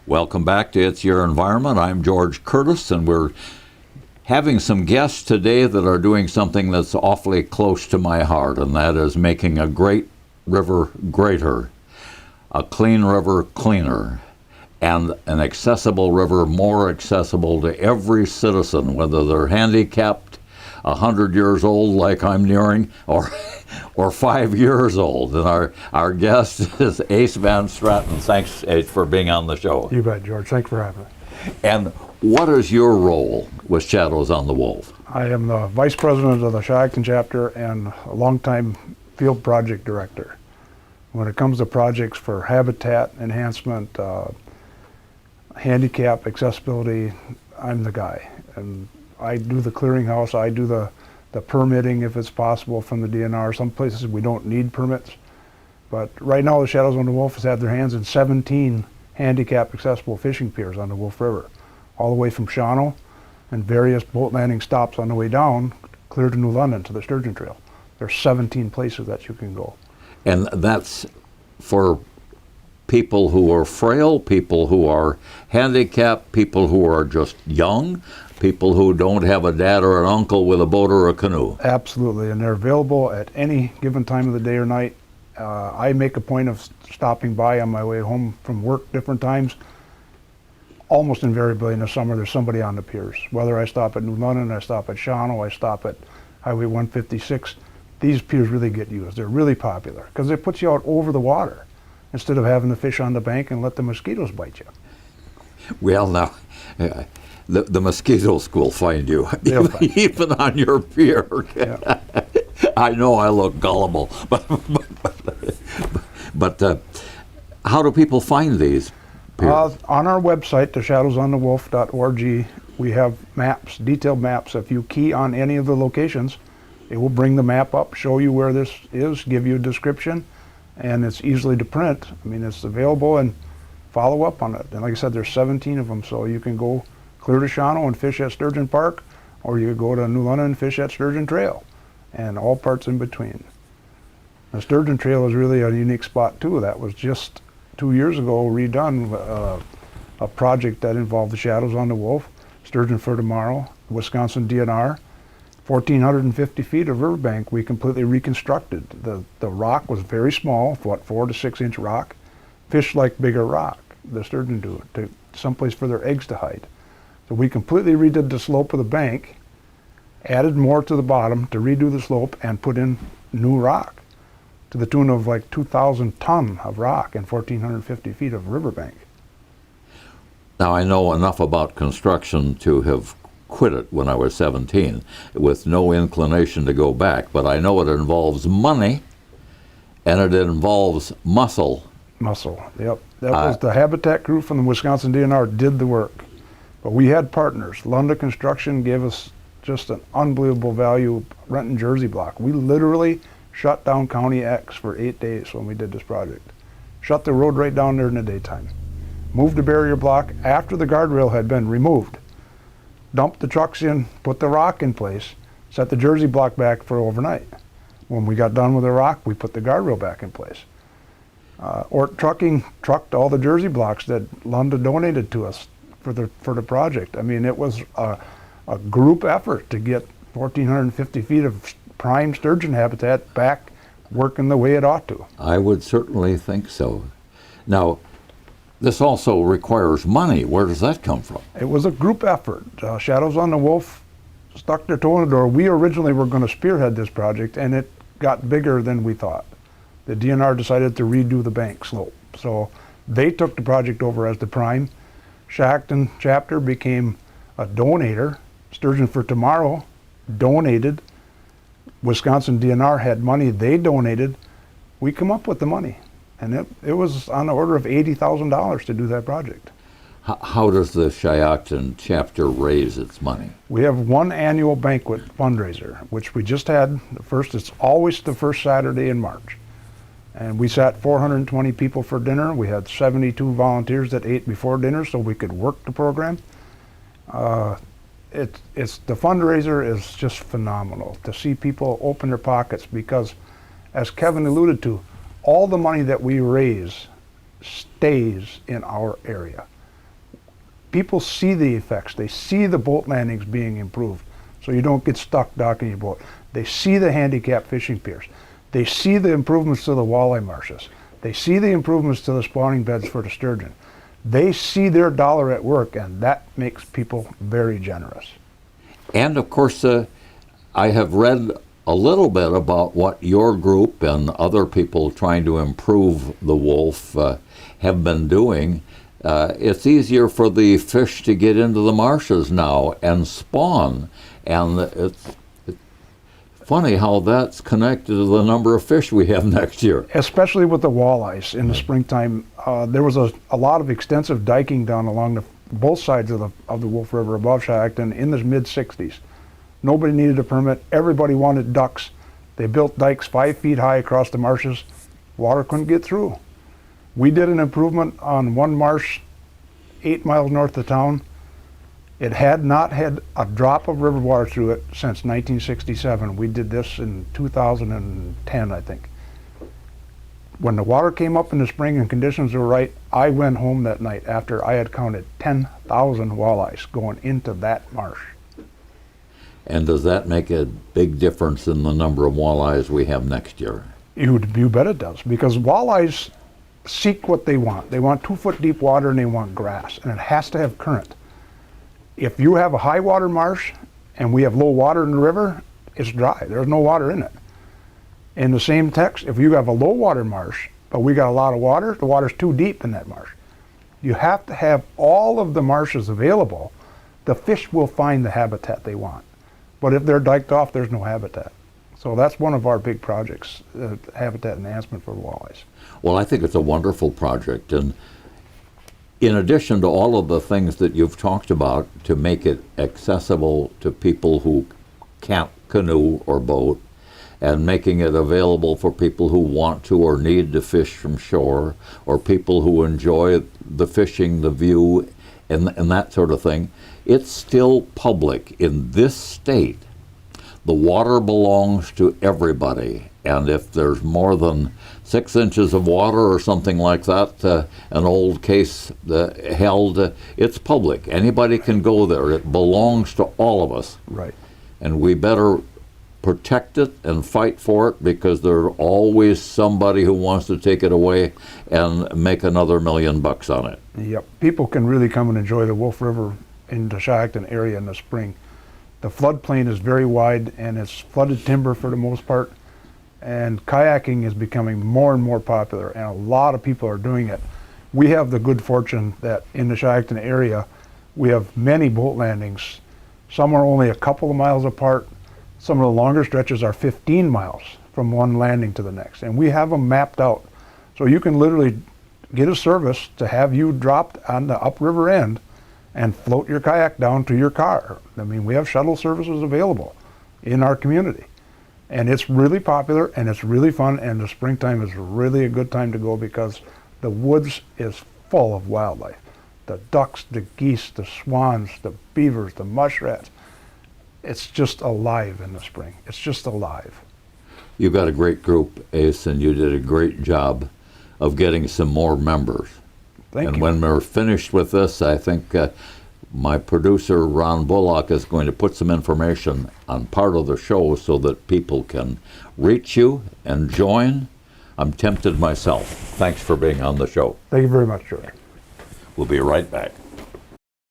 Welcome back to It's Your Environment. I'm George Curtis, and we're having some guests today that are doing something that's awfully close to my heart, and that is making a great river greater, a clean river cleaner, and an accessible river more accessible to every citizen, whether they're handicapped, 100 years old like I'm nearing, or 5 years old. And our guest is Ace Van Straten. Thanks, Ace, for being on the show. You bet, George. Thanks for having me. And what is your role with Shadows on the Wolf? I am the Vice President of the Straten chapter and a longtime field project director. When it comes to projects for habitat enhancement, handicap accessibility, I'm the guy. And I do the clearinghouse, I do the permitting if it's possible from the DNR. Some places we don't need permits. But right now the Shadows on the Wolf has had their hands in 17 handicap accessible fishing piers on the Wolf River, all the way from Shawano and various boat landing stops on the way down, clear to New London to the Sturgeon Trail. There's 17 places that you can go. And that's for people who are frail, people who are handicapped, people who are just young, people who don't have a dad or an uncle with a boat or a canoe. Absolutely, and they're available at any given time of the day or night. I make a point of stopping by on my way home from work different times. Almost invariably in the summer there's somebody on the piers. Whether I stop at New London, I stop at Shawano, I stop at Highway 156, these piers really get used. They're really popular because it puts you out over the water instead of having to fish on the bank and let the mosquitoes bite you. Well, now, the mosquitoes will find you, even on your pier. Yeah. I know I look gullible, but how do people find these piers? On our website, theshadowsonthewolf.org, we have maps, detailed maps. If you key on any of the locations, it will bring the map up, show you where this is, give you a description, and it's easily to print. I mean, it's available, and follow up on it. And like I said, there's 17 of them, so you can go clear to Shawano and fish at Sturgeon Park, or you go to New London and fish at Sturgeon Trail, and all parts in between. The Sturgeon Trail is really a unique spot too. That was just 2 years ago redone, a project that involved the Shadows on the Wolf, Sturgeon for Tomorrow, Wisconsin DNR, 1,450 feet of riverbank we completely reconstructed. The rock was very small, 4 to 6 inch rock. Fish like bigger rock, the sturgeon do, to someplace for their eggs to hide. So we completely redid the slope of the bank, added more to the bottom to redo the slope, and put in new rock to the tune of like 2,000 ton of rock and 1,450 feet of riverbank. Now, I know enough about construction to have quit it when I was 17 with no inclination to go back, but I know it involves money and it involves muscle. Yep. That was the habitat crew from the Wisconsin DNR did the work. But we had partners. Lunda Construction gave us just an unbelievable value renting Jersey block. We literally shut down County X for 8 days when we did this project. Shut the road right down there in the daytime. Moved the barrier block after the guardrail had been removed. Dumped the trucks in, put the rock in place, set the Jersey block back for overnight. When we got done with the rock, we put the guardrail back in place. Trucking trucked all the Jersey blocks that Lunda donated to us for the project. I mean, it was a group effort to get 1,450 feet of prime sturgeon habitat back working the way it ought to. I would certainly think so. Now, this also requires money. Where does that come from? It was a group effort. Shadows on the Wolf stuck their toe in the door. We originally were going to spearhead this project, and it got bigger than we thought. The DNR decided to redo the bank slope. So they took the project over as the prime. Straten chapter became a donator. Sturgeon for Tomorrow donated. Wisconsin DNR had money they donated. We come up with the money. And it was on the order of $80,000 to do that project. How does the Straten chapter raise its money? We have one annual banquet fundraiser, which we just had. It's always the first Saturday in March. And we sat 420 people for dinner. We had 72 volunteers that ate before dinner so we could work the program. The fundraiser is just phenomenal to see people open their pockets because, as Kevin alluded to, all the money that we raise stays in our area. people see the effects. They see the boat landings being improved, so you don't get stuck docking your boat. They see the handicap fishing piers. They see the improvements to the walleye marshes. They see the improvements to the spawning beds for the sturgeon. They see their dollar at work, and that makes people very generous. And of course, I have read a little bit about what your group and other people trying to improve the wolf have been doing. It's easier for the fish to get into the marshes now and spawn, and it's funny how that's connected to the number of fish we have next year. Especially with the walleyes in the springtime. There was a lot of extensive diking done along both sides of the Wolf River above Straten in the mid-60s. Nobody needed a permit. Everybody wanted ducks. They built dikes 5 feet high across the marshes. Water couldn't get through. We did an improvement on one marsh 8 miles north of town. It had not had a drop of river water through it since 1967. We did this in 2010, I think. When the water came up in the spring and conditions were right, I went home that night after I had counted 10,000 walleyes going into that marsh. And does that make a big difference in the number of walleyes we have next year? You bet it does, because walleyes seek what they want. They want 2-foot deep water and they want grass, and it has to have current. If you have a high water marsh and we have low water in the river, it's dry. There's no water in it. In the same text, if you have a low water marsh, but we got a lot of water, the water's too deep in that marsh. You have to have all of the marshes available. The fish will find the habitat they want. But if they're diked off, there's no habitat. So that's one of our big projects, habitat enhancement for walleyes. Well, I think it's a wonderful project, and in addition to all of the things that you've talked about to make it accessible to people who can't canoe or boat, and making it available for people who want to or need to fish from shore, or people who enjoy the fishing, the view, and that sort of thing, it's still public in this state. The water belongs to everybody, and if there's more than 6 inches of water or something like that, an old case held, it's public. Anybody can go there. It belongs to all of us. Right. And we better protect it and fight for it, because there's always somebody who wants to take it away and make another $1 million on it. Yep. People can really come and enjoy the Wolf River in the Straten area in the spring. The floodplain is very wide and it's flooded timber for the most part, and kayaking is becoming more and more popular, and a lot of people are doing it. We have the good fortune that in the Straten area we have many boat landings. Some are only a couple of miles apart. Some of the longer stretches are 15 miles from one landing to the next, and we have them mapped out. So you can literally get a service to have you dropped on the upriver end and float your kayak down to your car. I mean, we have shuttle services available in our community. And it's really popular and it's really fun, and the springtime is really a good time to go because the woods is full of wildlife. The ducks, the geese, the swans, the beavers, the muskrats. It's just alive in the spring. It's just alive. You've got a great group, Ace, and you did a great job of getting some more members. Thank you. When we're finished with this, I think my producer, Ron Bullock, is going to put some information on part of the show so that people can reach you and join. I'm tempted myself. Thanks for being on the show. Thank you very much, George. We'll be right back.